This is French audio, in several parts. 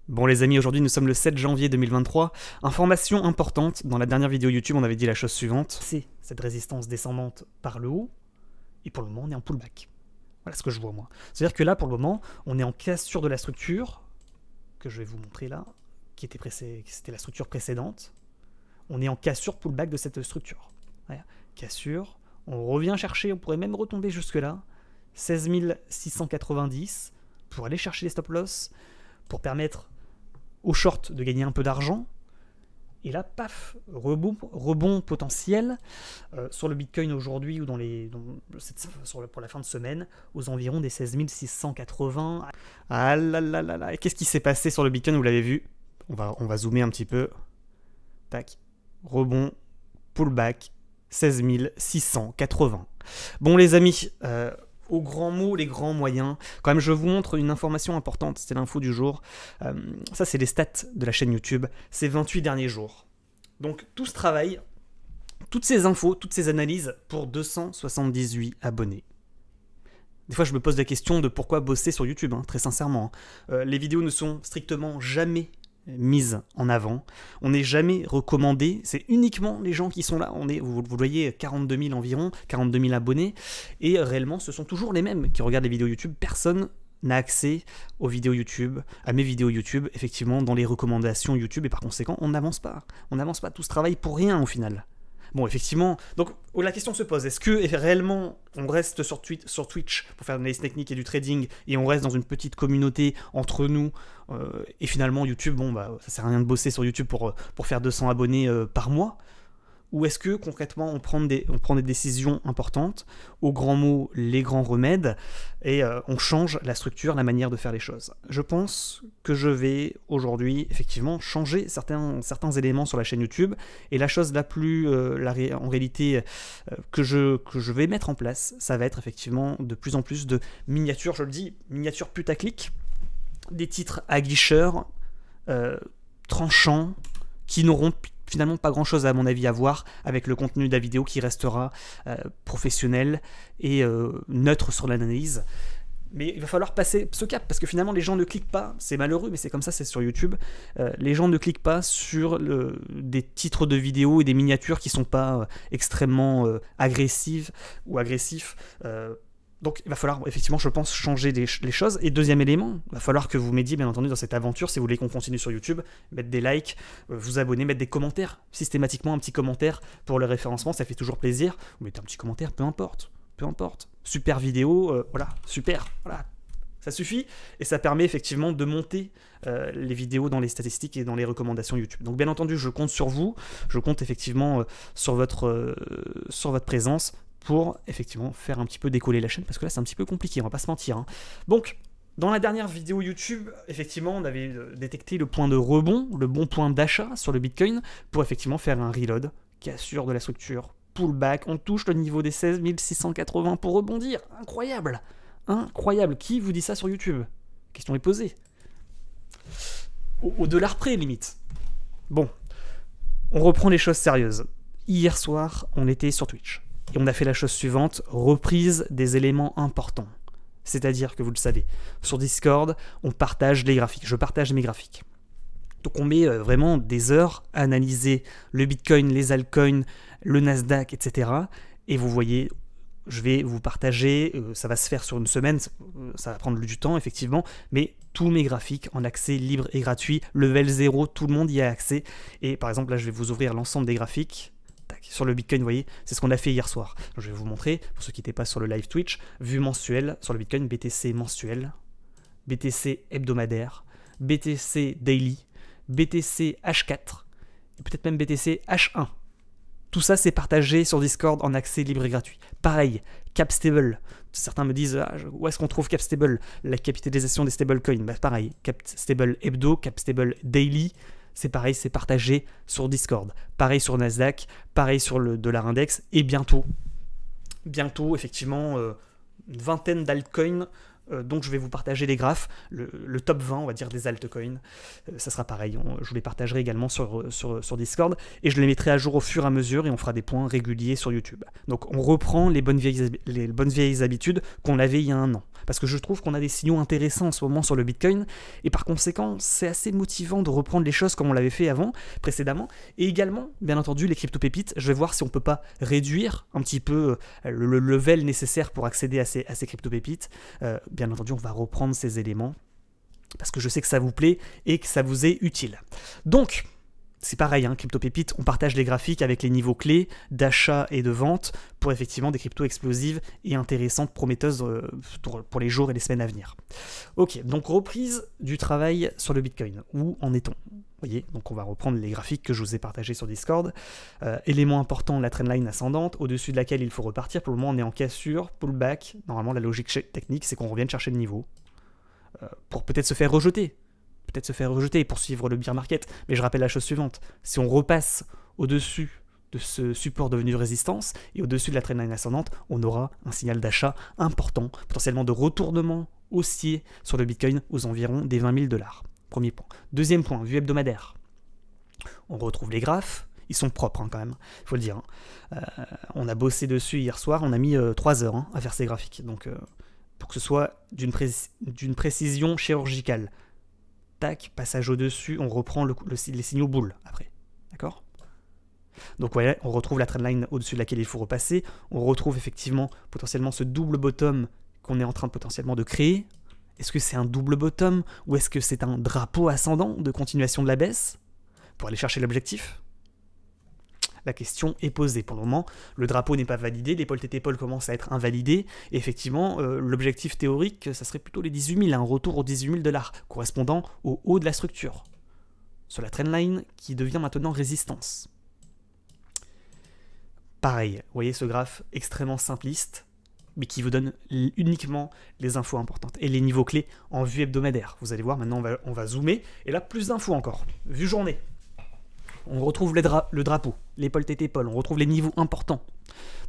Bon les amis, aujourd'hui nous sommes le 7 janvier 2023. Information importante, dans la dernière vidéo YouTube on avait dit la chose suivante. C'est cette résistance descendante par le haut, et pour le moment on est en pullback. Voilà ce que je vois moi. C'est-à-dire que là pour le moment on est en cassure de la structure, que je vais vous montrer là, c'était la structure précédente. On est en cassure pullback de cette structure. Voilà. Cassure, on revient chercher, on pourrait même retomber jusque là, 16 690, pour aller chercher les stop loss, pour permettre au short de gagner un peu d'argent. Et là, paf, rebond potentiel sur le Bitcoin aujourd'hui ou pour la fin de semaine, aux environs des 16 680. Ah là là là là. Et qu'est-ce qui s'est passé sur le Bitcoin? Vous l'avez vu. On va zoomer un petit peu. Tac. Rebond, pullback, 16 680. Bon les amis, aux grands mots, les grands moyens. Quand même, je vous montre une information importante, c'est l'info du jour. Ça, c'est les stats de la chaîne YouTube. C'est 28 derniers jours. Donc, tout ce travail, toutes ces infos, toutes ces analyses pour 278 abonnés. Des fois, je me pose la question de pourquoi bosser sur YouTube, hein, très sincèrement. Les vidéos ne sont strictement jamais mise en avant, on n'est jamais recommandé, c'est uniquement les gens qui sont là, vous voyez 42 000 environ, 42 000 abonnés, et réellement ce sont toujours les mêmes qui regardent les vidéos YouTube, personne n'a accès aux vidéos YouTube, à mes vidéos YouTube, effectivement dans les recommandations YouTube, et par conséquent on n'avance pas, tout ce travail pour rien au final. Bon, effectivement, donc la question se pose, est-ce que réellement on reste sur Twitch pour faire de l'analyse technique et du trading et on reste dans une petite communauté entre nous et finalement YouTube, bon bah ça sert à rien de bosser sur YouTube pour faire 200 abonnés par mois? Ou est-ce que concrètement on prend des décisions importantes, aux grands mots les grands remèdes, et on change la structure, la manière de faire les choses? Je pense que je vais aujourd'hui effectivement changer certains éléments sur la chaîne YouTube, et la chose la plus en réalité que je vais mettre en place, ça va être effectivement de plus en plus de miniatures, je le dis, miniatures putaclic, des titres aguicheurs, tranchants, qui n'auront finalement pas grand chose à mon avis à voir avec le contenu de la vidéo qui restera professionnel et neutre sur l'analyse. Mais il va falloir passer ce cap parce que finalement les gens ne cliquent pas, c'est malheureux mais c'est comme ça, c'est sur YouTube, les gens ne cliquent pas sur des titres de vidéos et des miniatures qui sont pas extrêmement agressives ou agressifs. Donc il va falloir effectivement, je pense, changer les choses. Et deuxième élément, il va falloir que vous m'aidiez bien entendu dans cette aventure, si vous voulez qu'on continue sur YouTube, mettre des likes, vous abonner, mettre des commentaires, systématiquement un petit commentaire pour le référencement, ça fait toujours plaisir. Vous mettez un petit commentaire, peu importe. Super vidéo, voilà, super, voilà. Ça suffit et ça permet effectivement de monter les vidéos dans les statistiques et dans les recommandations YouTube. Donc bien entendu, je compte sur vous, je compte effectivement sur votre présence, pour effectivement faire un petit peu décoller la chaîne, parce que là c'est un petit peu compliqué, on va pas se mentir, hein. Donc, dans la dernière vidéo YouTube, effectivement, on avait détecté le point de rebond, le bon point d'achat sur le Bitcoin, pour effectivement faire un reload, cassure de la structure, pullback, on touche le niveau des 16 680 pour rebondir, incroyable, incroyable, qui vous dit ça sur YouTube? Question est posée. Au dollar près, limite. Bon, on reprend les choses sérieuses. Hier soir, on était sur Twitch. Et on a fait la chose suivante, reprise des éléments importants. C'est-à-dire que vous le savez, sur Discord, on partage les graphiques. Je partage mes graphiques. Donc on met vraiment des heures à analyser le Bitcoin, les altcoins, le Nasdaq, etc. Et vous voyez, je vais vous partager, ça va se faire sur une semaine, ça va prendre du temps effectivement, mais tous mes graphiques en accès libre et gratuit, level 0, tout le monde y a accès. Et par exemple là, je vais vous ouvrir l'ensemble des graphiques. Sur le Bitcoin, vous voyez, c'est ce qu'on a fait hier soir. Donc, je vais vous montrer, pour ceux qui n'étaient pas sur le live Twitch, vue mensuelle sur le Bitcoin, BTC mensuel, BTC hebdomadaire, BTC daily, BTC H4, et peut-être même BTC H1. Tout ça, c'est partagé sur Discord en accès libre et gratuit. Pareil, Capstable. Certains me disent, où est-ce qu'on trouve Capstable? La capitalisation des stablecoins. Bah, pareil, Capstable hebdo, Capstable daily. C'est pareil, c'est partagé sur Discord. Pareil sur Nasdaq, pareil sur le dollar index. Et bientôt effectivement, une vingtaine d'altcoins donc je vais vous partager les graphes, le top 20, on va dire, des altcoins. Ça sera pareil, je vous les partagerai également sur Discord, et je les mettrai à jour au fur et à mesure, et on fera des points réguliers sur YouTube. Donc on reprend les bonnes vieilles habitudes qu'on avait il y a un an. Parce que je trouve qu'on a des signaux intéressants en ce moment sur le Bitcoin, et par conséquent, c'est assez motivant de reprendre les choses comme on l'avait fait précédemment, et également, bien entendu, les crypto-pépites, je vais voir si on peut pas réduire un petit peu le level nécessaire pour accéder à ces crypto-pépites. Bien entendu, on va reprendre ces éléments, parce que je sais que ça vous plaît et que ça vous est utile. Donc, c'est pareil, hein, crypto-pépites, on partage les graphiques avec les niveaux clés d'achat et de vente pour effectivement des cryptos explosives et intéressantes, prometteuses pour les jours et les semaines à venir. Ok, donc reprise du travail sur le Bitcoin. Où en est-on ? Vous voyez, donc on va reprendre les graphiques que je vous ai partagés sur Discord. Élément important, la trendline ascendante, au-dessus de laquelle il faut repartir. Pour le moment, on est en cassure, pullback. Normalement, la logique technique, c'est qu'on revienne chercher le niveau pour peut-être se faire rejeter. Pour suivre le bear market. Mais je rappelle la chose suivante, si on repasse au-dessus de ce support devenu résistance et au-dessus de la trendline ascendante, on aura un signal d'achat important, potentiellement de retournement haussier sur le Bitcoin aux environs des 20 000 $. Premier point. Deuxième point, vue hebdomadaire. On retrouve les graphes, ils sont propres quand même, il faut le dire. On a bossé dessus hier soir, on a mis 3 heures à faire ces graphiques, donc pour que ce soit d'une précision chirurgicale. Tac, passage au-dessus, on reprend les signaux boules après. D'accord ? Donc voilà, on retrouve la trendline au-dessus de laquelle il faut repasser. On retrouve effectivement potentiellement ce double bottom qu'on est en train potentiellement de créer. Est-ce que c'est un double bottom ou est-ce que c'est un drapeau ascendant de continuation de la baisse pour aller chercher l'objectif ? La question est posée pour le moment. Le drapeau n'est pas validé, l'épaule tête-épaule commence à être invalidé. Et effectivement, l'objectif théorique, ça serait plutôt les 18 000, un retour aux 18 000 $, correspondant au haut de la structure. Sur la trendline qui devient maintenant résistance. Pareil, vous voyez ce graphe extrêmement simpliste, mais qui vous donne uniquement les infos importantes. Et les niveaux clés en vue hebdomadaire. Vous allez voir, maintenant on va zoomer. Et là, plus d'infos encore. Vue journée. On retrouve le drapeau, l'épaule tête-épaule, on retrouve les niveaux importants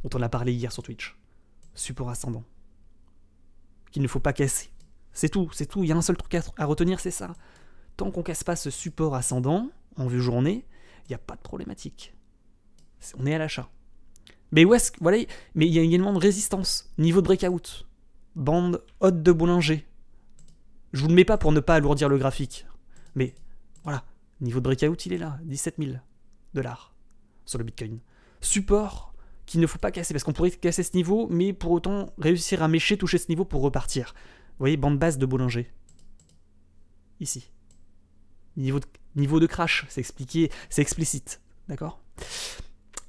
dont on a parlé hier sur Twitch. Support ascendant. Qu'il ne faut pas casser. C'est tout. Il y a un seul truc à retenir, c'est ça. Tant qu'on ne casse pas ce support ascendant, en vue journée, il n'y a pas de problématique. On est à l'achat. Mais voilà, mais il y a également une résistance. Niveau de breakout. Bande haute de Bollinger. Je vous le mets pas pour ne pas alourdir le graphique. Mais voilà. Niveau de breakout, il est là, 17 000 $ sur le Bitcoin. Support qu'il ne faut pas casser, parce qu'on pourrait casser ce niveau, mais pour autant réussir à mécher, toucher ce niveau pour repartir. Vous voyez, bande basse de Bollinger. Ici. Niveau de crash, c'est expliqué, c'est explicite. D'accord ?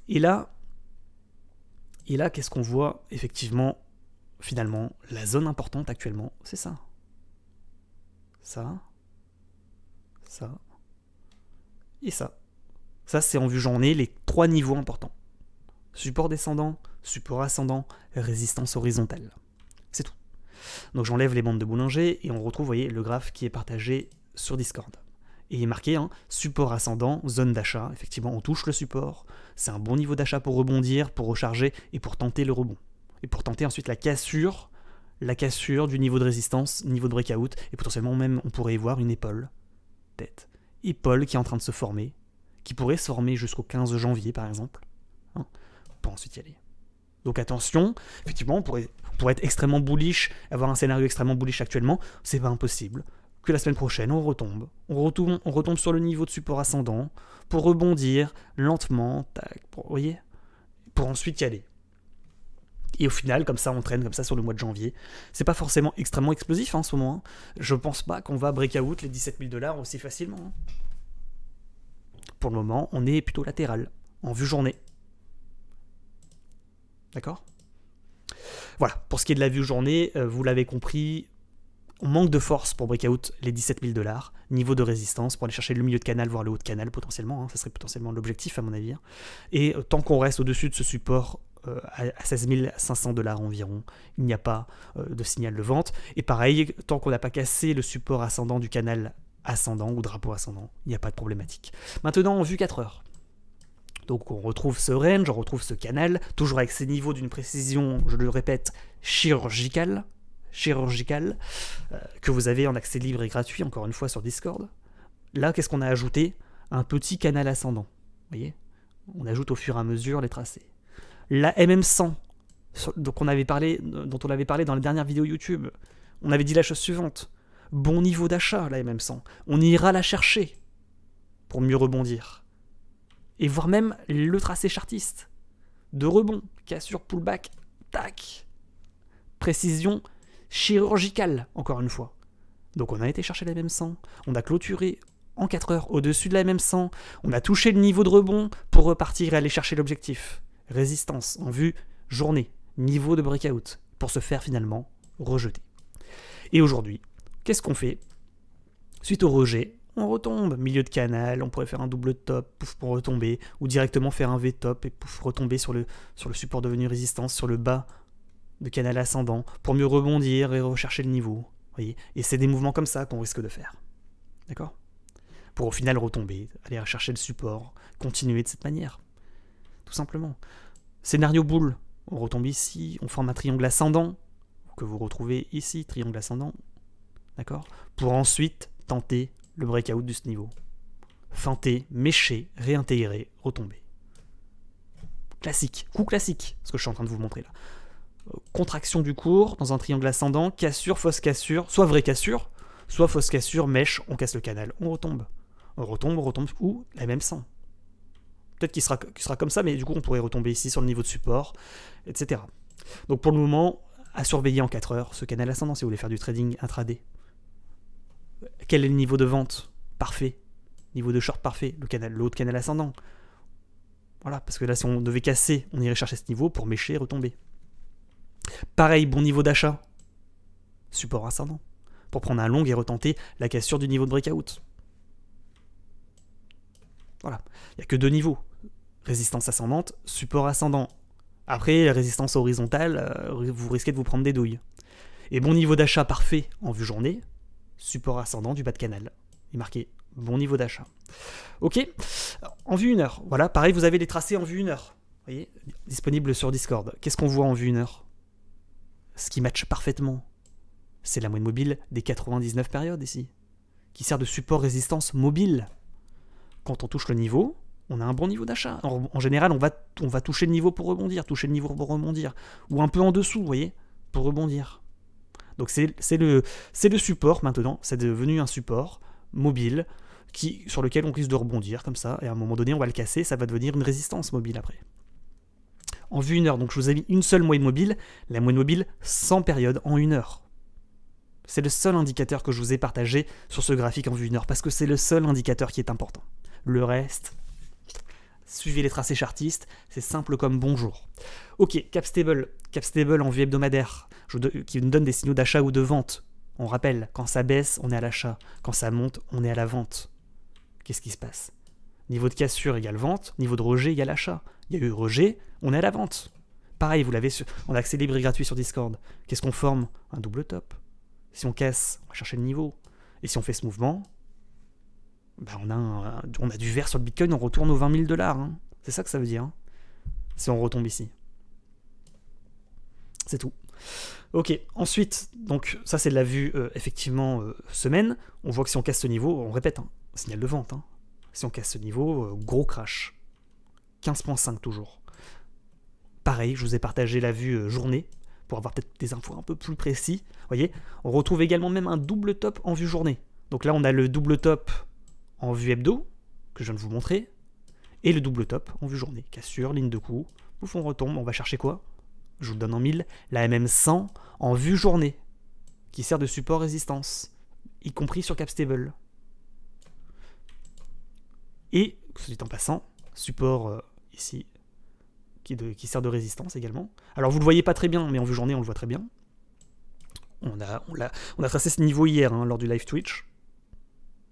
Et là, qu'est-ce qu'on voit ? Effectivement, finalement, la zone importante actuellement, c'est ça. Ça. Et ça. Ça, c'est en vue journée, les 3 niveaux importants. Support descendant, support ascendant, résistance horizontale. C'est tout. Donc j'enlève les bandes de Bollinger et on retrouve, vous voyez, le graphe qui est partagé sur Discord. Et il est marqué, support ascendant, zone d'achat. Effectivement, on touche le support. C'est un bon niveau d'achat pour rebondir, pour recharger et pour tenter le rebond. Et pour tenter ensuite la cassure du niveau de résistance, niveau de breakout. Et potentiellement même, on pourrait y voir une épaule. Tête. Épaule qui est en train de se former, qui pourrait se former jusqu'au 15 janvier par exemple, pour ensuite y aller. Donc attention, effectivement, on pourrait être extrêmement bullish, avoir un scénario extrêmement bullish actuellement, c'est pas impossible. Que la semaine prochaine, on retombe sur le niveau de support ascendant, pour rebondir lentement, pour ensuite y aller. Et au final, comme ça, on traîne comme ça sur le mois de janvier. C'est pas forcément extrêmement explosif en ce moment. Je pense pas qu'on va break out les 17 000 $ aussi facilement. Pour le moment, on est plutôt latéral, en vue journée. D'accord ? Voilà, pour ce qui est de la vue journée, vous l'avez compris, on manque de force pour break out les 17 000 $. Niveau de résistance, pour aller chercher le milieu de canal, voire le haut de canal potentiellement. Ça serait potentiellement l'objectif à mon avis. Et tant qu'on reste au-dessus de ce support, à 16 500 $ environ, il n'y a pas de signal de vente. Et pareil, tant qu'on n'a pas cassé le support ascendant du canal ascendant ou drapeau ascendant, il n'y a pas de problématique. Maintenant, en vue 4 heures. Donc on retrouve ce range, on retrouve ce canal, toujours avec ces niveaux d'une précision, je le répète, chirurgicale. chirurgicale que vous avez en accès libre et gratuit, encore une fois, sur Discord. Là, qu'est-ce qu'on a ajouté? Un petit canal ascendant. Vous voyez? On ajoute au fur et à mesure les tracés. La MM100, dont on avait parlé dans la dernière vidéo YouTube, on avait dit la chose suivante. Bon niveau d'achat, la MM100. On ira la chercher pour mieux rebondir. Et voire même le tracé chartiste. De rebond, cassure, pullback, tac. Précision chirurgicale, encore une fois. Donc on a été chercher la MM100, on a clôturé en 4 heures au-dessus de la MM100, on a touché le niveau de rebond pour repartir et aller chercher l'objectif. Résistance en vue journée, niveau de breakout, pour se faire finalement rejeter. Et aujourd'hui, qu'est-ce qu'on fait? Suite au rejet, on retombe, milieu de canal, on pourrait faire un double top, pouf, pour retomber, ou directement faire un V-top et pouf, retomber sur le support devenu résistance, sur le bas de canal ascendant, pour mieux rebondir et rechercher le niveau. Voyez, et c'est des mouvements comme ça qu'on risque de faire. D'accord? Pour au final retomber, aller rechercher le support, continuer de cette manière. Tout simplement. Scénario boule, on retombe ici, on forme un triangle ascendant, que vous retrouvez ici, triangle ascendant, d'accord? Pour ensuite tenter le breakout de ce niveau. Feinter, mécher, réintégrer, retomber. Classique, coup classique, ce que je suis en train de vous montrer là. Contraction du cours dans un triangle ascendant, cassure, fausse cassure, soit vraie cassure, soit fausse cassure, mèche, on casse le canal, on retombe. On retombe, ou la même 100. Peut-être qu'il sera comme ça, mais du coup on pourrait retomber ici sur le niveau de support, etc. Donc pour le moment, à surveiller en 4 heures, ce canal ascendant si vous voulez faire du trading intraday. Quel est le niveau de vente? Parfait. Niveau de short parfait, le haut de canal ascendant. Voilà, parce que là si on devait casser, on irait chercher ce niveau pour mécher et retomber. Pareil, bon niveau d'achat. Support ascendant. Pour prendre un long et retenter la cassure du niveau de breakout. Voilà. Il n'y a que 2 niveaux. Résistance ascendante, support ascendant. Après, résistance horizontale, vous risquez de vous prendre des douilles. Et bon niveau d'achat parfait en vue journée, support ascendant du bas de canal. Il est marqué bon niveau d'achat. Ok, en vue 1 heure. Voilà, pareil, vous avez les tracés en vue 1 heure. Vous voyez, disponible sur Discord. Qu'est-ce qu'on voit en vue 1 heure? Ce qui matche parfaitement, c'est la moyenne mobile des 99 périodes ici, qui sert de support résistance mobile. Quand on touche le niveau, on a un bon niveau d'achat. En général, on va toucher le niveau pour rebondir, ou un peu en dessous, vous voyez, pour rebondir. Donc c'est le support maintenant, c'est devenu un support mobile sur lequel on risque de rebondir comme ça, et à un moment donné, on va le casser, ça va devenir une résistance mobile après. En vue 1 heure, donc je vous ai mis une seule moyenne mobile, la moyenne mobile 100 périodes en 1 heure. C'est le seul indicateur que je vous ai partagé sur ce graphique en vue 1 heure, parce que c'est le seul indicateur qui est important. Le reste, suivez les tracés chartistes, c'est simple comme bonjour. Ok, Capstable en vue hebdomadaire, qui nous donne des signaux d'achat ou de vente. On rappelle, quand ça baisse, on est à l'achat, quand ça monte, on est à la vente. Qu'est-ce qui se passe? Niveau de cassure égale vente, niveau de rejet égale achat. Il y a eu rejet, on est à la vente. Pareil, vous l'avez en accès libre et gratuit sur Discord. Qu'est-ce qu'on forme? Un double top. Si on casse, on va chercher le niveau. Et si on fait ce mouvement, ben on a du vert sur le Bitcoin, on retourne aux 20 000 $. Hein. C'est ça que ça veut dire. Hein, si on retombe ici. C'est tout. Ok, ensuite, donc ça c'est de la vue effectivement semaine. On voit que si on casse ce niveau, on répète, hein, signal de vente. Hein. Si on casse ce niveau, gros crash. 15.5 toujours. Pareil, je vous ai partagé la vue journée pour avoir peut-être des infos un peu plus précis. Vous voyez, on retrouve également même un double top en vue journée. Donc là, on a le double top en vue hebdo, que je viens de vous montrer, et le double top en vue journée. Cassure, ligne de coup, pouf, on retombe, on va chercher quoi? Je vous le donne en 1000, la MM100 en vue journée, qui sert de support résistance, y compris sur Capstable. Et, soit dit en passant, support ici, qui sert de résistance également. Alors vous ne le voyez pas très bien, mais en vue journée on le voit très bien. On a tracé ce niveau hier hein, lors du live Twitch,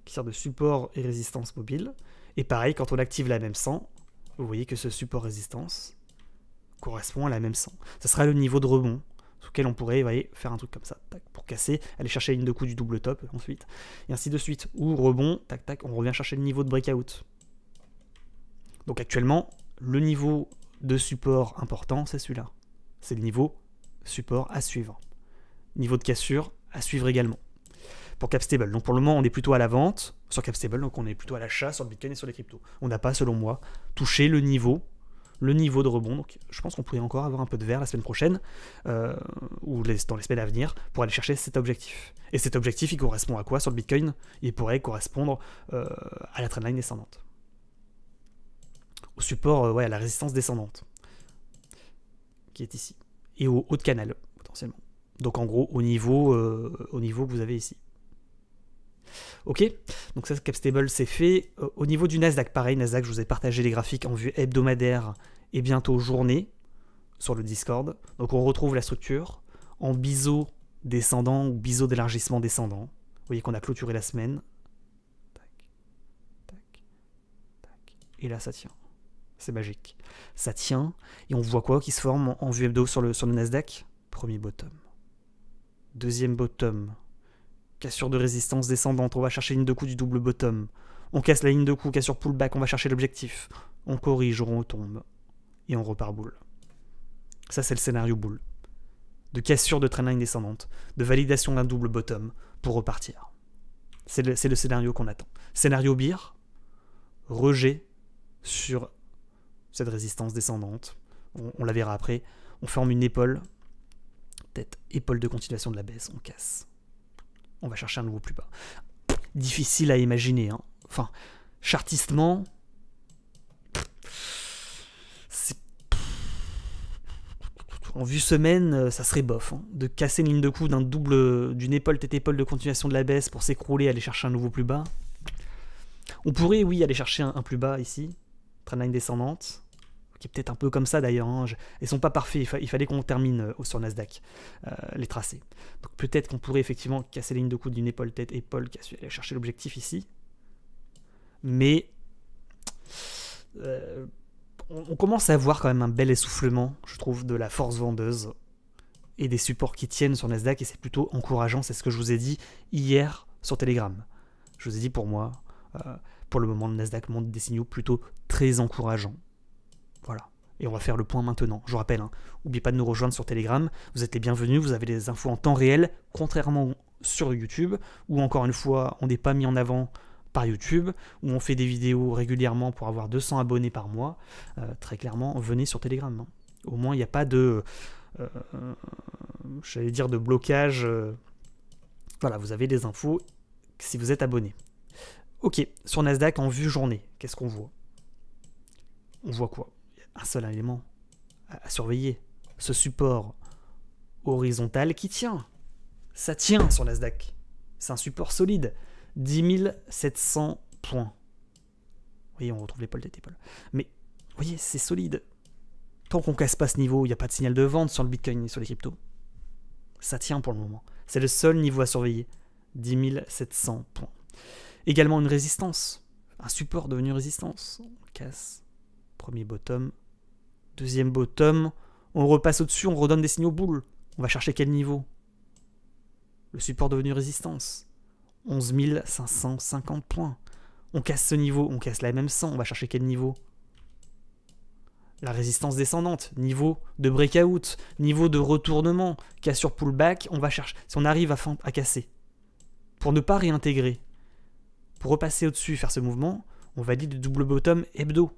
qui sert de support et résistance mobile. Et pareil, quand on active la MM100, vous voyez que ce support résistance correspond à la MM100. Ça sera le niveau de rebond, sur lequel on pourrait faire un truc comme ça, tac, pour casser, aller chercher la ligne de coup du double top ensuite, et ainsi de suite. Ou rebond, tac, tac, on revient chercher le niveau de breakout. Donc actuellement, le niveau de support important, c'est celui-là. C'est le niveau support à suivre. niveau de cassure à suivre également. Pour Capstable, donc pour le moment on est plutôt à la vente sur Capstable, donc on est plutôt à l'achat sur le Bitcoin et sur les cryptos. On n'a pas, selon moi, touché le niveau de rebond, donc je pense qu'on pourrait encore avoir un peu de vert la semaine prochaine, ou dans les semaines à venir, pour aller chercher cet objectif. Et cet objectif, il correspond à quoi sur le Bitcoin? Il pourrait correspondre à la trendline descendante. Au support, ouais, à la résistance descendante, qui est ici. Et au haut de canal, potentiellement. Donc en gros, au niveau que vous avez ici. Ok, donc ça, Capstable, c'est fait. Au niveau du Nasdaq, pareil, Nasdaq, je vous ai partagé les graphiques en vue hebdomadaire et bientôt journée sur le Discord. Donc on retrouve la structure en biseau descendant ou biseau d'élargissement descendant. Vous voyez qu'on a clôturé la semaine. Tac, tac, tac. Et là, ça tient. C'est magique. Ça tient, et on voit quoi qui se forme en vue hebdo sur le Nasdaq? Premier bottom. Deuxième bottom. Cassure de résistance descendante, on va chercher ligne de coup du double bottom. On casse la ligne de coup, cassure pullback, on va chercher l'objectif. On corrige, on retombe. Et on repart boule. Ça, c'est le scénario boule. De cassure de trendline descendante, de validation d'un double bottom pour repartir. C'est le scénario qu'on attend. Scénario bear, rejet sur cette résistance descendante. On la verra après. On forme une épaule. Tête, épaule de continuation de la baisse, on casse. On va chercher un nouveau plus bas. Difficile à imaginer, hein. Enfin, chartistement, en vue semaine, ça serait bof, hein, de casser une ligne de coup d'une épaule, tête épaule de continuation de la baisse pour s'écrouler, aller chercher un nouveau plus bas. On pourrait, oui, aller chercher un plus bas ici, trendline descendante, qui est peut-être un peu comme ça d'ailleurs, hein. Ils sont pas parfaits, il fallait qu'on termine sur Nasdaq, les tracés. Donc peut-être qu'on pourrait effectivement casser la ligne de coup d'une épaule, tête, épaule, aller chercher l'objectif ici. Mais on commence à avoir quand même un bel essoufflement, je trouve, de la force vendeuse et des supports qui tiennent sur Nasdaq, et c'est plutôt encourageant, c'est ce que je vous ai dit hier sur Telegram. Je vous ai dit, pour moi, pour le moment, le Nasdaq montre des signaux plutôt très encourageants. Voilà, et on va faire le point maintenant. Je vous rappelle, hein, n'oubliez pas de nous rejoindre sur Telegram, vous êtes les bienvenus, vous avez des infos en temps réel, contrairement sur YouTube, où encore une fois, on n'est pas mis en avant par YouTube, où on fait des vidéos régulièrement pour avoir 200 abonnés par mois. Très clairement, venez sur Telegram. Hein. Au moins, il n'y a pas de, j'allais dire, de blocage. Voilà, vous avez des infos si vous êtes abonné. Ok, sur Nasdaq, en vue journée, qu'est-ce qu'on voit? On voit quoi? Un seul élément à surveiller, ce support horizontal qui tient. Ça tient sur Nasdaq. C'est un support solide. 10 700 points. Vous voyez, on retrouve l'épaule tête épaule. Mais, vous voyez, c'est solide. Tant qu'on casse pas ce niveau, il n'y a pas de signal de vente sur le Bitcoin et sur les cryptos. Ça tient pour le moment. C'est le seul niveau à surveiller. 10 700 points. Également une résistance. Un support devenu résistance. On casse. Premier bottom. Deuxième bottom. On repasse au-dessus, on redonne des signaux boules. On va chercher quel niveau? Le support devenu résistance. 11 550 points. On casse ce niveau, on casse la MM100. On va chercher quel niveau? La résistance descendante. Niveau de breakout. Niveau de retournement. Cassure pullback. On va chercher. Si on arrive à casser. Pour ne pas réintégrer. Pour repasser au-dessus, faire ce mouvement, on valide le double bottom hebdo.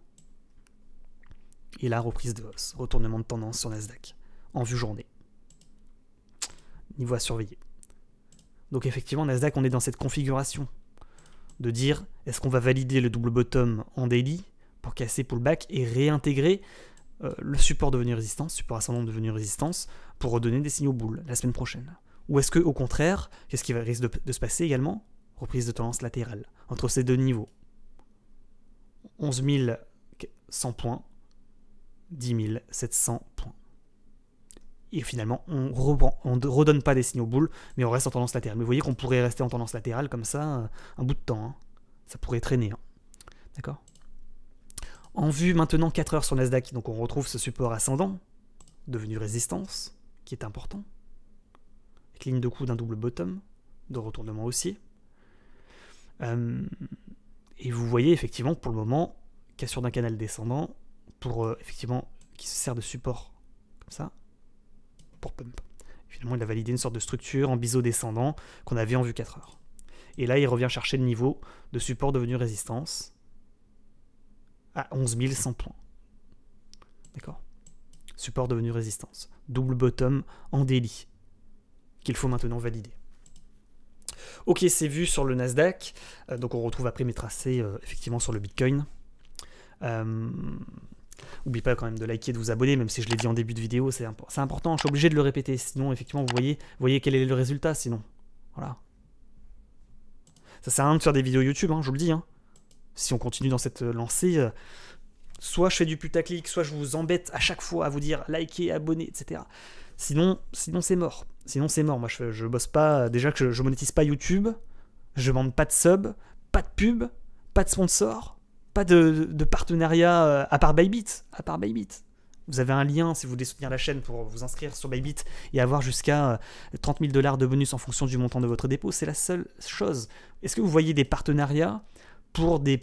Et là, reprise de hausse, retournement de tendance sur Nasdaq, en vue journée. Niveau à surveiller. Donc effectivement, Nasdaq, on est dans cette configuration de dire, est-ce qu'on va valider le double bottom en daily pour casser pullback et réintégrer le support devenu résistance, support ascendant devenu résistance, pour redonner des signaux boules la semaine prochaine? Ou est-ce que, au contraire, qu'est-ce qui risque de se passer également? Reprise de tendance latérale, entre ces deux niveaux. 11 100 points, 10 700 points. Et finalement, on ne redonne pas des signaux boules, mais on reste en tendance latérale. Mais vous voyez qu'on pourrait rester en tendance latérale comme ça un bout de temps. Hein. Ça pourrait traîner. Hein. D'accord? En vue maintenant 4 heures sur Nasdaq, donc on retrouve ce support ascendant, devenu résistance, qui est important. Avec ligne de coup d'un double bottom, de retournement haussier. Et vous voyez effectivement pour le moment, cassure d'un canal descendant, pour effectivement qui se sert de support comme ça, pour pump. Finalement, il a validé une sorte de structure en biseau descendant qu'on avait en vue 4 heures. Et là, il revient chercher le niveau de support devenu résistance à 11 100 points. D'accord? Support devenu résistance. Double bottom en daily, qu'il faut maintenant valider. Ok, c'est vu sur le Nasdaq. Donc on retrouve après mes tracés effectivement sur le Bitcoin. N'oubliez pas quand même de liker et de vous abonner, même si je l'ai dit en début de vidéo, c'est important, je suis obligé de le répéter, sinon effectivement vous voyez quel est le résultat, sinon. Voilà. Ça sert à rien de faire des vidéos YouTube, hein, je vous le dis. Hein. Si on continue dans cette lancée, soit je fais du putaclic, soit je vous embête à chaque fois à vous dire likez, abonnez, etc. Sinon c'est mort. Sinon c'est mort. Moi je bosse pas, déjà que je monétise pas YouTube, je demande pas de sub, pas de pub, pas de sponsor, pas de partenariat à part Bybit. Vous avez un lien si vous voulez soutenir la chaîne pour vous inscrire sur Bybit et avoir jusqu'à 30 000 $ de bonus en fonction du montant de votre dépôt. C'est la seule chose. Est-ce que vous voyez des partenariats pour des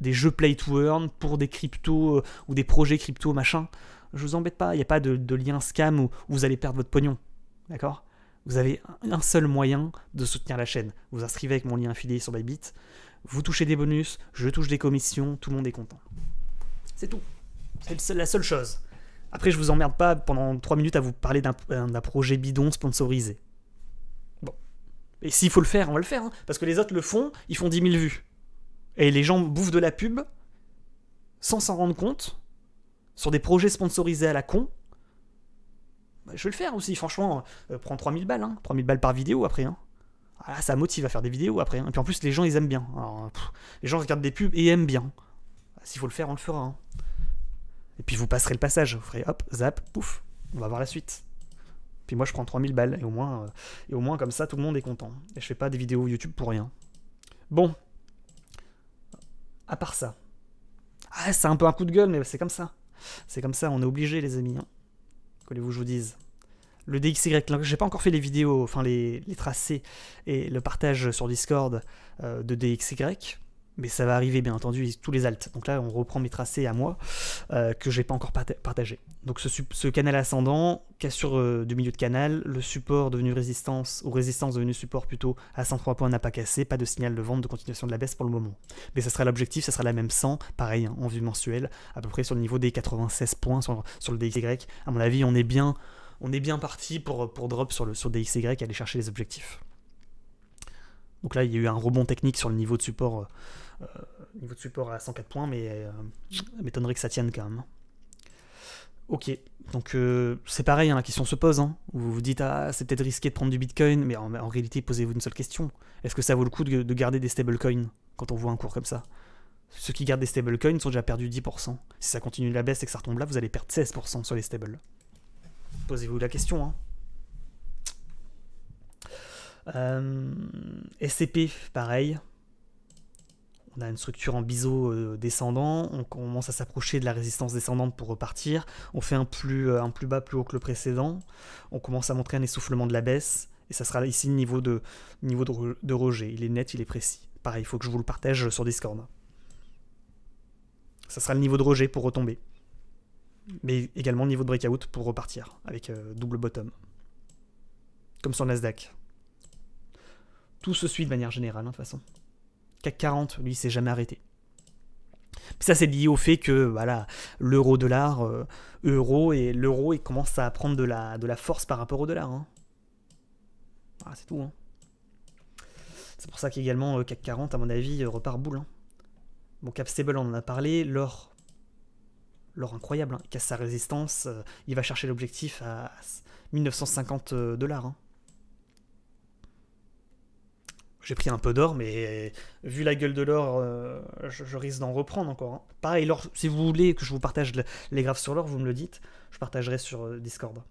jeux play to earn, pour des cryptos ou des projets crypto machin? Je vous embête pas, il n'y a pas de lien scam où vous allez perdre votre pognon. D'accord? Vous avez un seul moyen de soutenir la chaîne. Vous inscrivez avec mon lien affilié sur Bybit, vous touchez des bonus, je touche des commissions, tout le monde est content. C'est tout. C'est la seule chose. Après, je vous emmerde pas pendant 3 minutes à vous parler d'un projet bidon sponsorisé. Bon. Et s'il faut le faire, on va le faire. Hein, parce que les autres le font, ils font 10 000 vues. Et les gens bouffent de la pub sans s'en rendre compte sur des projets sponsorisés à la con. Bah, je vais le faire aussi, franchement. Prends 3000 balles. Hein, 3000 balles par vidéo après. Hein. Ah, ça motive à faire des vidéos après. Hein. Et puis en plus, les gens, ils aiment bien. Alors, les gens regardent des pubs et aiment bien. S'il faut le faire, on le fera. Hein. Et puis vous passerez le passage, vous ferez hop, zap, pouf, on va voir la suite. Puis moi je prends 3000 balles, et au moins comme ça tout le monde est content. Et je fais pas des vidéos YouTube pour rien. Bon, à part ça. Ah, c'est un peu un coup de gueule, mais c'est comme ça. C'est comme ça, on est obligé les amis. Hein. Voulez-vous que je vous dise. Le DXY, j'ai pas encore fait les vidéos, enfin les tracés et le partage sur Discord de DXY. Mais ça va arriver, bien entendu, tous les alts. Donc là, on reprend mes tracés à moi, que je n'ai pas encore partagé. Donc ce canal ascendant, cassure du milieu de canal, le support devenu résistance, ou résistance devenu support plutôt, à 103 points n'a pas cassé, pas de signal de vente, de continuation de la baisse pour le moment. Mais ça sera l'objectif, ça sera la même 100, pareil, hein, en vue mensuelle, à peu près sur le niveau des 96 points sur le DXY. À mon avis, on est bien parti pour drop sur DXY et aller chercher les objectifs. Donc là, il y a eu un rebond technique sur le niveau de support à 104 points, mais m'étonnerait que ça tienne quand même. Ok, donc c'est pareil, hein, la question se pose. Hein. Vous vous dites, ah, c'est peut-être risqué de prendre du Bitcoin, mais en réalité, posez-vous une seule question. Est-ce que ça vaut le coup de garder des stablecoins quand on voit un cours comme ça? Ceux qui gardent des stablecoins sont déjà perdus 10%. Si ça continue la baisse et que ça retombe là, vous allez perdre 16% sur les stables. Posez-vous la question, hein. SCP, pareil. On a une structure en biseau descendant. On commence à s'approcher de la résistance descendante pour repartir. On fait un plus bas, plus haut que le précédent. On commence à montrer un essoufflement de la baisse. Et ça sera ici le niveau de rejet. Il est net, il est précis. Pareil, il faut que je vous le partage sur Discord. Ça sera le niveau de rejet pour retomber. Mais également le niveau de breakout pour repartir. Avec double bottom. Comme sur Nasdaq. Tout se suit de manière générale, hein, de toute façon. CAC 40, lui, s'est jamais arrêté. Puis ça, c'est lié au fait que voilà, l'euro-dollar, et l'euro, il commence à prendre de la force par rapport au dollar. Hein. Voilà, c'est tout. Hein. C'est pour ça qu'également, CAC 40, à mon avis, repart boule. Hein. Bon, Cap Stable, on en a parlé. L'or incroyable, hein. Il casse sa résistance. Il va chercher l'objectif à 1950 $. Hein. J'ai pris un peu d'or, mais vu la gueule de l'or, je risque d'en reprendre encore. Hein. Pareil, l'or, si vous voulez que je vous partage les graphes sur l'or, vous me le dites. Je partagerai sur Discord.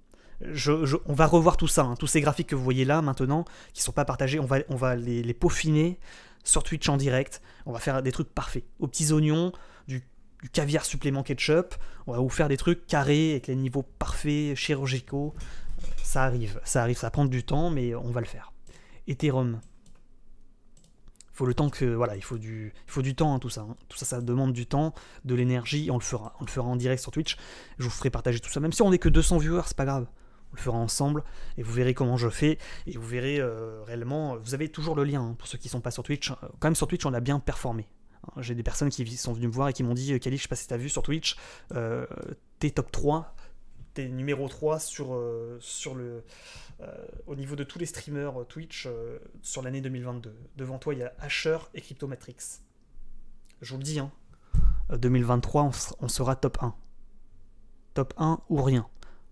On va revoir tout ça. Hein. Tous ces graphiques que vous voyez là, maintenant, qui ne sont pas partagés, on va les peaufiner sur Twitch en direct. On va faire des trucs parfaits. Aux petits oignons, du caviar supplément ketchup. On va vous faire des trucs carrés, avec les niveaux parfaits, chirurgicaux. Ça arrive, ça prend du temps, mais on va le faire. Ethereum. Il faut le temps que voilà, il faut du temps, hein, tout ça. Hein. Tout ça, ça demande du temps, de l'énergie. On le fera en direct sur Twitch. Je vous ferai partager tout ça. Même si on n'est que 200 viewers, c'est pas grave. On le fera ensemble et vous verrez comment je fais et vous verrez réellement, vous avez toujours le lien hein, pour ceux qui ne sont pas sur Twitch. Quand même sur Twitch on a bien performé. J'ai des personnes qui sont venues me voir et qui m'ont dit Kali, je sais pas si tu as vu sur Twitch, t'es top 3, t'es numéro 3 au niveau de tous les streamers Twitch sur l'année 2022. Devant toi il y a Asher et Cryptomatrix. Je vous le dis, hein, 2023 on sera top 1. Top 1 ou rien.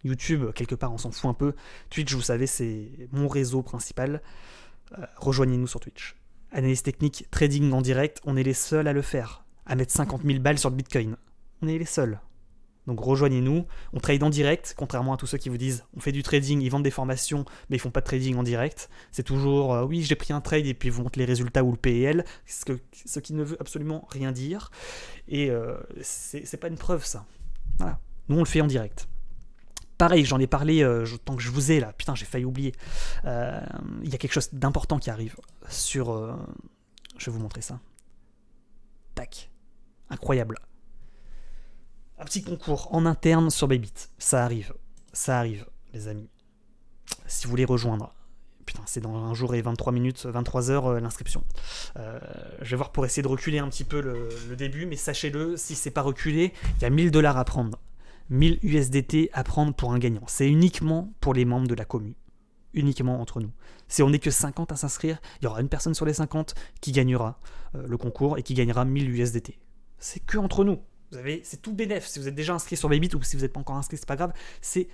YouTube, quelque part, on s'en fout un peu. Twitch, vous savez, c'est mon réseau principal. Rejoignez-nous sur Twitch. Analyse technique, trading en direct, on est les seuls à le faire. À mettre 50 000 balles sur le Bitcoin. On est les seuls. Donc rejoignez-nous. On trade en direct, contrairement à tous ceux qui vous disent on fait du trading, ils vendent des formations, mais ils font pas de trading en direct. C'est toujours oui, j'ai pris un trade et puis ils vous montrent les résultats ou le PL, ce qui ne veut absolument rien dire. Et c'est pas une preuve, ça. Voilà. Nous, on le fait en direct. Pareil, j'en ai parlé tant que je vous ai là. Putain, j'ai failli oublier. Il y a quelque chose d'important qui arrive sur... je vais vous montrer ça. Tac. Incroyable. Un petit concours en interne sur Bybit. Ça arrive, les amis. Si vous voulez rejoindre. Putain, c'est dans 1 jour et 23 minutes, 23 heures l'inscription. Je vais voir pour essayer de reculer un petit peu le début, mais sachez-le, si c'est pas reculé, il y a 1 000 $ à prendre. 1000 USDT à prendre pour un gagnant. C'est uniquement pour les membres de la commu. Uniquement entre nous. Si on n'est que 50 à s'inscrire, il y aura une personne sur les 50 qui gagnera le concours et qui gagnera 1000 USDT. C'est que entre nous. C'est tout bénef. Si vous êtes déjà inscrit sur Bybit ou si vous n'êtes pas encore inscrit, c'est pas grave. C'est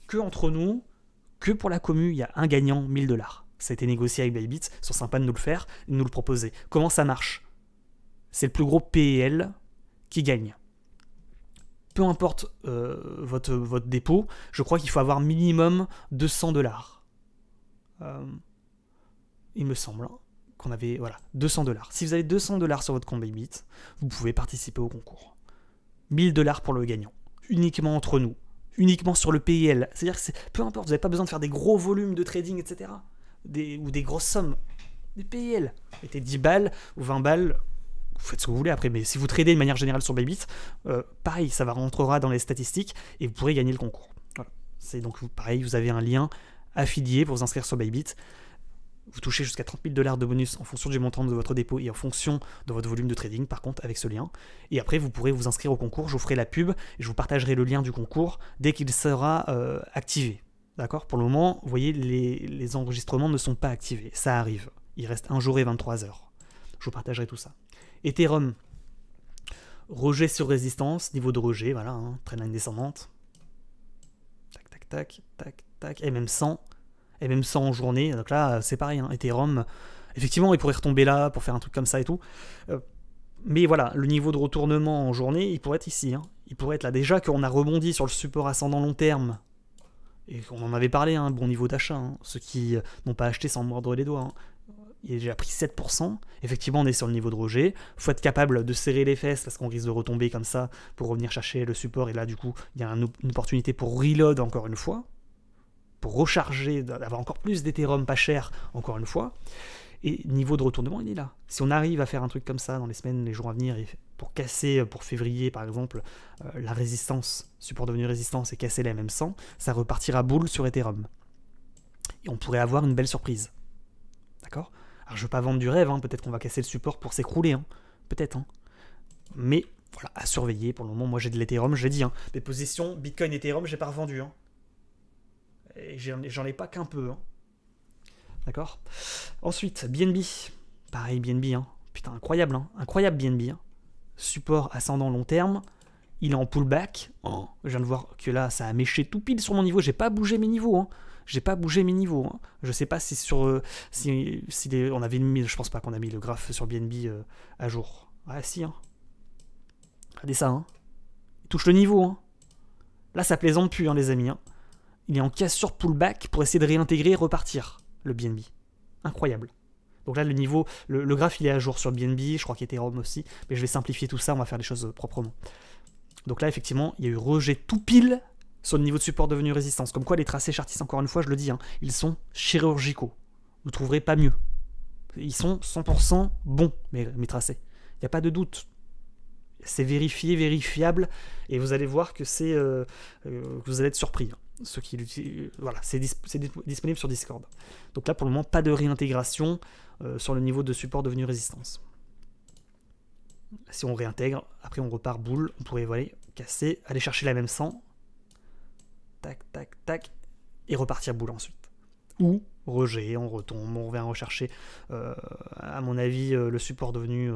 que entre nous, que pour la commu, il y a un gagnant 1000 $. Ça a été négocié avec Bybit. Ils sont sympas de nous le faire, de nous le proposer. Comment ça marche? C'est le plus gros PL qui gagne. Peu importe votre dépôt, je crois qu'il faut avoir minimum 200 $. Il me semble hein, qu'on avait, voilà, 200 $. Si vous avez 200 $ sur votre compte Bybit, vous pouvez participer au concours. 1000 $ pour le gagnant. Uniquement entre nous. Uniquement sur le PIL. C'est-à-dire que peu importe, vous n'avez pas besoin de faire des gros volumes de trading, etc. Ou des grosses sommes. Des PIL. Mettez 10 balles ou 20 balles. Vous faites ce que vous voulez après, mais si vous tradez de manière générale sur Bybit, pareil, ça rentrera dans les statistiques et vous pourrez gagner le concours. Voilà. C'est donc pareil, vous avez un lien affilié pour vous inscrire sur Bybit. Vous touchez jusqu'à 30 000 $ de bonus en fonction du montant de votre dépôt et en fonction de votre volume de trading, par contre, avec ce lien. Et après, vous pourrez vous inscrire au concours, je vous ferai la pub et je vous partagerai le lien du concours dès qu'il sera activé. D'accord? Pour le moment, vous voyez, les enregistrements ne sont pas activés. Ça arrive. Il reste 1 jour et 23 heures. Je vous partagerai tout ça. Ethereum, rejet sur résistance, niveau de rejet, voilà, hein, trendline descendante. Tac, tac, tac, tac, tac, et même 100 en journée, donc là, c'est pareil, hein, Ethereum, effectivement, il pourrait retomber là pour faire un truc comme ça et tout, mais voilà, le niveau de retournement en journée, il pourrait être ici, hein. Il pourrait être là, déjà qu'on a rebondi sur le support ascendant long terme, et qu'on en avait parlé, hein, bon niveau d'achat, hein, ceux qui n'ont pas acheté sans mordre les doigts, hein. Il a déjà pris 7%. Effectivement, on est sur le niveau de rejet. Il faut être capable de serrer les fesses parce qu'on risque de retomber comme ça pour revenir chercher le support. Et là, du coup, il y a une opportunité pour reload encore une fois, pour recharger, d'avoir encore plus d'Ethereum pas cher encore une fois. Et niveau de retournement, il est là. Si on arrive à faire un truc comme ça dans les semaines, les jours à venir, et pour casser, pour février par exemple, la résistance, support devenu résistance et casser la MM100, ça repartira boule sur Ethereum. Et on pourrait avoir une belle surprise. D'accord ? Alors je ne veux pas vendre du rêve, hein. Peut-être qu'on va casser le support pour s'écrouler, hein. Peut-être. Hein. Mais voilà, à surveiller. Pour le moment, moi j'ai de l'Ethereum, j'ai dit. Hein. Mes positions Bitcoin Ethereum, j'ai pas revendu. Hein. Et j'en ai pas qu'un peu. Hein. D'accord. Ensuite, BNB. Pareil, BNB. Hein. Putain, incroyable. Hein. Incroyable BNB. Hein. Support ascendant long terme. Il est en pullback. Oh. Je viens de voir que là, ça a méché tout pile sur mon niveau. J'ai pas bougé mes niveaux. Hein. J'ai pas bougé mes niveaux. Hein. Je sais pas si sur on avait mis, je pense pas qu'on a mis le graphe sur BNB à jour. Ah si. Hein. Regardez ça. Hein. Il touche le niveau. Hein. Là, ça plaisante plus, hein, les amis. Hein. Il est en cassure pullback pour essayer de réintégrer et repartir le BNB. Incroyable. Donc là, le niveau, le graphe, il est à jour sur BNB. Je crois qu'Ethereum aussi. Mais je vais simplifier tout ça. On va faire les choses proprement. Donc là, effectivement, il y a eu rejet tout pile sur le niveau de support devenu résistance. Comme quoi les tracés Chartis, encore une fois, je le dis, hein, ils sont chirurgicaux. Vous ne trouverez pas mieux. Ils sont 100% bons, mes tracés. Il n'y a pas de doute. C'est vérifié, vérifiable, et vous allez voir que vous allez être surpris. Ceux qui l'utilisent, voilà, c'est disponible sur Discord. Donc là, pour le moment, pas de réintégration sur le niveau de support devenu résistance. Si on réintègre, après on repart boule, on pourrait casser, aller chercher la même 100, tac, tac, tac, et repartir boule ensuite. Ou rejet, on retombe, on vient rechercher, à mon avis, le support devenu,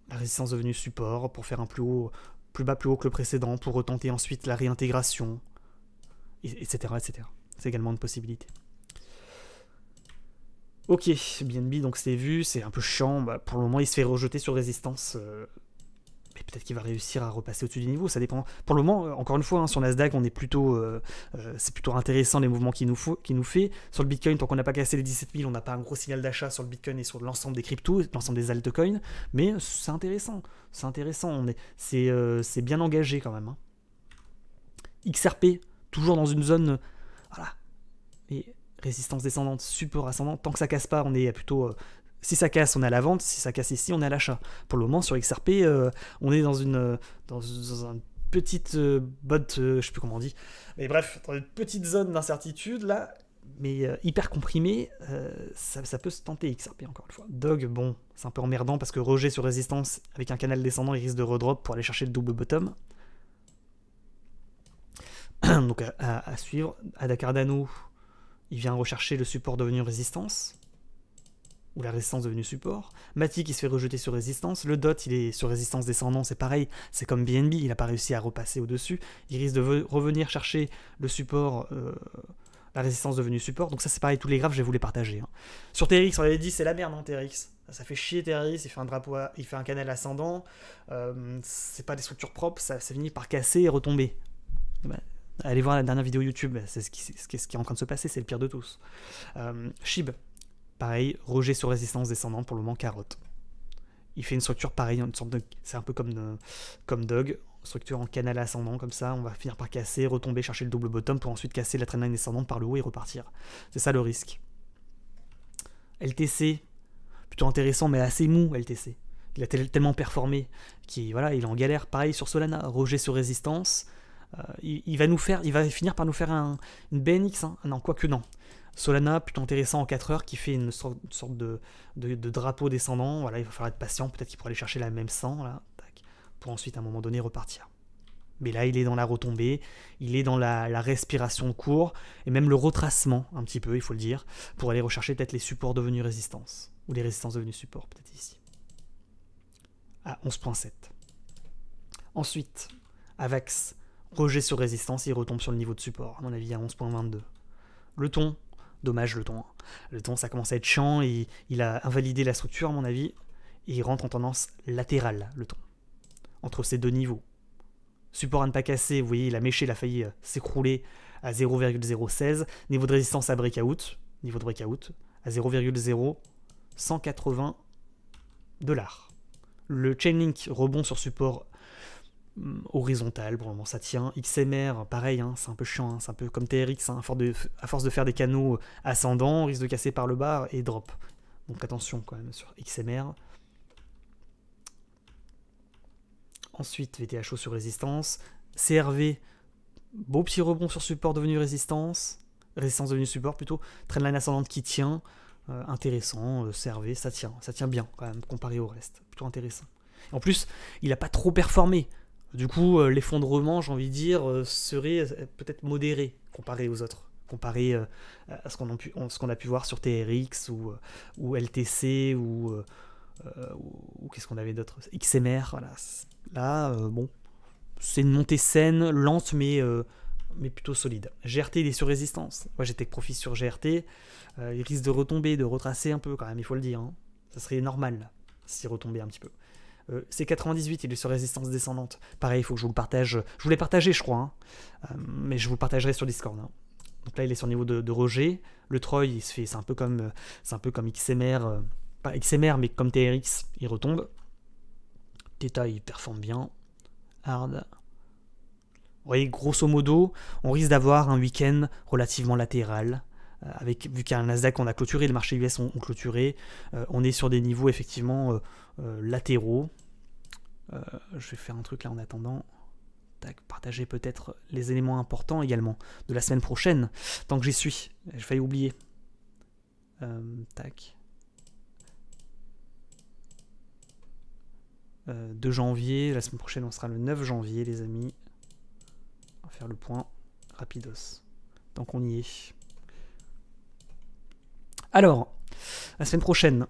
la résistance devenue support, pour faire un plus bas, plus haut que le précédent, pour retenter ensuite la réintégration, etc. etc. C'est également une possibilité. Ok, BNB, donc c'est vu, c'est un peu chiant, bah, pour le moment il se fait rejeter sur résistance, mais peut-être qu'il va réussir à repasser au-dessus du niveau, ça dépend. Pour le moment, encore une fois, hein, sur Nasdaq, on est plutôt, c'est plutôt intéressant les mouvements qu'il nous fait. Sur le Bitcoin, tant qu'on n'a pas cassé les 17 000, on n'a pas un gros signal d'achat sur le Bitcoin et sur l'ensemble des cryptos, l'ensemble des altcoins, mais c'est intéressant, c'est bien engagé quand même. Hein. XRP, toujours dans une zone, voilà, et résistance descendante, support ascendant, tant que ça casse pas, on est plutôt... si ça casse, on est à la vente, si ça casse ici, on est à l'achat. Pour le moment, sur XRP, on est dans une petite botte, je sais plus comment on dit, mais bref, dans une petite zone d'incertitude, là, mais hyper comprimée, ça peut se tenter XRP, encore une fois. Dog, bon, c'est un peu emmerdant, parce que rejet sur résistance, avec un canal descendant, il risque de redrop pour aller chercher le double bottom. Donc à suivre. Ada Cardano, il vient rechercher le support devenu résistance, ou la résistance devenue support. Matic, il se fait rejeter sur résistance. Le DOT, il est sur résistance descendant, c'est pareil, c'est comme BNB, il n'a pas réussi à repasser au-dessus. Il risque de revenir chercher le support, la résistance devenue support. Donc ça, c'est pareil, tous les graphes, je vais vous les partager. Hein. Sur TRX, on avait dit, c'est la merde, hein, TRX. Ça fait chier TRX, il fait un drapeau, il fait un canal ascendant. C'est pas des structures propres, ça finit par casser et retomber. Bah, allez voir la dernière vidéo YouTube, c'est ce qui est en train de se passer, c'est le pire de tous. SHIB, pareil, rejet sur résistance descendante, pour le moment carotte. Il fait une structure pareille, une sorte de, c'est un peu comme Dog, structure en canal ascendant, comme ça, on va finir par casser, retomber, chercher le double bottom, pour ensuite casser la trendline descendante par le haut et repartir. C'est ça le risque. LTC, plutôt intéressant, mais assez mou, LTC. Il a tellement performé qu'il voilà, il est en galère. Pareil sur Solana, rejet sur résistance. Il va finir par nous faire une BNX, hein. Non, quoique non. Solana, plutôt intéressant en 4 heures, qui fait une sorte de drapeau descendant. Voilà, il va falloir être patient, peut-être qu'il pourra aller chercher la même 100, là, tac, pour ensuite à un moment donné repartir. Mais là, il est dans la retombée, il est dans la respiration de cours, et même le retracement, un petit peu, il faut le dire, pour aller rechercher peut-être les supports devenus résistance, ou les résistances devenues supports, peut-être ici. À 11.7. Ensuite, Avax, rejet sur résistance, il retombe sur le niveau de support, à mon avis à 11.22. Le thon, dommage le thon. Hein. Le thon, ça commence à être chiant, et il a invalidé la structure à mon avis, et il rentre en tendance latérale, le thon. Entre ces deux niveaux. Support à ne pas casser, vous voyez, il a méché, il a failli s'écrouler à 0,016. Niveau de résistance à breakout, à 0,0180 $. Le Chainlink rebond sur support horizontal, pour le moment ça tient. XMR, pareil, hein, c'est un peu chiant, hein, c'est un peu comme TRX, hein, à force de faire des canaux ascendants, on risque de casser par le bas et drop. Donc attention quand même sur XMR. Ensuite, VTHO sur résistance. CRV, beau petit rebond sur support devenu résistance devenue support plutôt. Trendline ascendante qui tient, intéressant. CRV, ça tient bien quand même comparé au reste, plutôt intéressant. En plus, il n'a pas trop performé. Du coup, l'effondrement, j'ai envie de dire, serait peut-être modéré comparé aux autres, comparé à ce qu'on a pu voir sur TRX ou LTC ou qu'est-ce qu'on avait d'autre, XMR, voilà. Là, bon, c'est une montée saine, lente, mais plutôt solide. GRT, il est sur résistance. Moi, j'étais profit sur GRT. Il risque de retomber, de retracer un peu quand même, il faut le dire. Hein. Ça serait normal s'il retombait un petit peu. C98, il est sur résistance descendante. Pareil, il faut que je vous le partage. Je vous l'ai partagé, je crois, hein. Mais je vous le partagerai sur Discord. Hein. Donc là, il est sur le niveau de rejet. Le Troy, c'est un peu comme XMR, pas XMR, mais comme TRX, il retombe. Theta, il performe bien. Hard. Vous voyez, grosso modo, on risque d'avoir un week-end relativement latéral. Vu qu'à Nasdaq, on a clôturé, le marché US ont clôturé. On est sur des niveaux effectivement latéraux. Je vais faire un truc là en attendant. tac, partager peut-être les éléments importants également de la semaine prochaine, tant que j'y suis. J'ai failli oublier. Tac. 2 janvier, la semaine prochaine on sera le 9 janvier les amis. On va faire le point rapidos, tant qu'on y est. Alors, la semaine prochaine,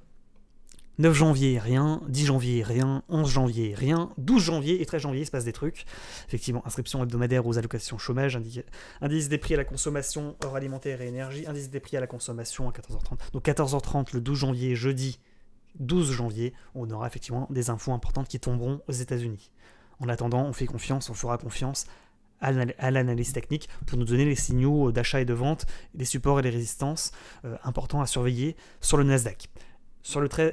9 janvier, rien, 10 janvier, rien, 11 janvier, rien, 12 janvier et 13 janvier, il se passe des trucs. Effectivement, inscription hebdomadaire aux allocations chômage, indice des prix à la consommation hors alimentaire et énergie, indice des prix à la consommation à 14h30. Donc 14h30 le 12 janvier, jeudi 12 janvier, on aura effectivement des infos importantes qui tomberont aux États-Unis. En attendant, on fait confiance, on fera confiance à l'analyse technique pour nous donner les signaux d'achat et de vente, les supports et les résistances importants à surveiller sur le Nasdaq.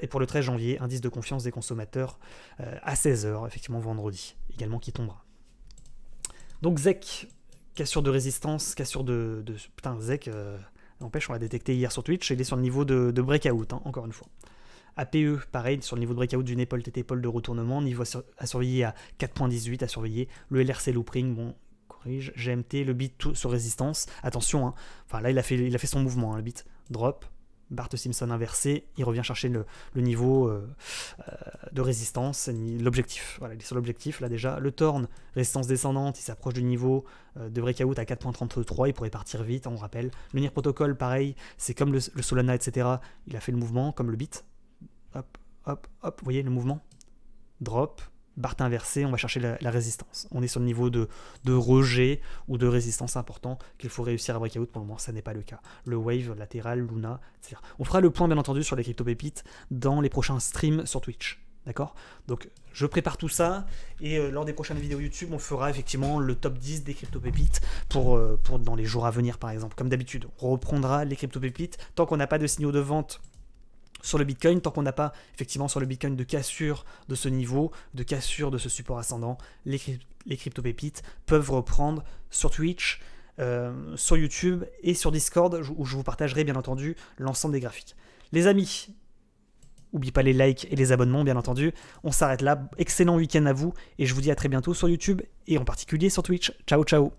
Et pour le 13 janvier, indice de confiance des consommateurs à 16h, effectivement vendredi, également qui tombera. Donc ZEC, cassure de résistance, cassure de putain, ZEC, n'empêche, on l'a détecté hier sur Twitch, il est sur le niveau de breakout, hein, encore une fois. APE, pareil, sur le niveau de breakout d'une épaule tété-épaule de retournement, niveau à surveiller à 4.18, à surveiller. Le LRC looping, bon, corrige. GMT, le bit sur résistance. Attention, hein. Enfin là, il a fait son mouvement, hein, le bit. Drop, Bart Simpson inversé, il revient chercher le niveau de résistance, l'objectif. Voilà, il est sur l'objectif, là déjà. Le Torn, résistance descendante, il s'approche du niveau de breakout à 4.33, il pourrait partir vite, on rappelle. Le NIR Protocol, pareil, c'est comme le Solana, etc. Il a fait le mouvement, comme le bit. Hop, hop, hop, vous voyez le mouvement. Drop, Bart inversé, on va chercher la résistance. On est sur le niveau de rejet ou de résistance important qu'il faut réussir à breakout. Pour le moment, ça n'est pas le cas. Le wave latéral, Luna, etc. On fera le point, bien entendu, sur les crypto-pépites dans les prochains streams sur Twitch. D'accord? Donc, je prépare tout ça et lors des prochaines vidéos YouTube, on fera effectivement le top 10 des crypto-pépites pour dans les jours à venir, par exemple. Comme d'habitude, on reprendra les crypto-pépites tant qu'on n'a pas de signaux de vente sur le Bitcoin, tant qu'on n'a pas effectivement sur le Bitcoin de cassure de ce niveau, de cassure de ce support ascendant, les crypto-pépites peuvent reprendre sur Twitch, sur YouTube et sur Discord, où je vous partagerai bien entendu l'ensemble des graphiques. Les amis, n'oubliez pas les likes et les abonnements bien entendu. On s'arrête là, excellent week-end à vous et je vous dis à très bientôt sur YouTube et en particulier sur Twitch. Ciao ciao.